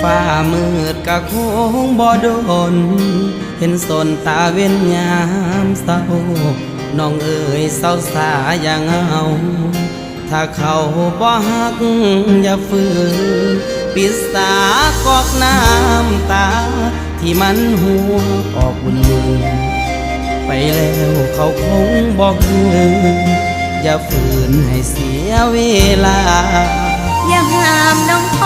ฟ้ามืดกะคงบ่โดนเห็นสนตาเว้นยามเศร้าน้องเอ๋ยเศร้าสาอย่างเอาถ้าเขาบ่ฮักอย่าฝืนปิดสากอกน้ำตาที่มันหัวออกบุญมือไปแล้วเขาคงบอกคืนอย่าฝืนให้เสียเวลาอย่าห้ามน้อง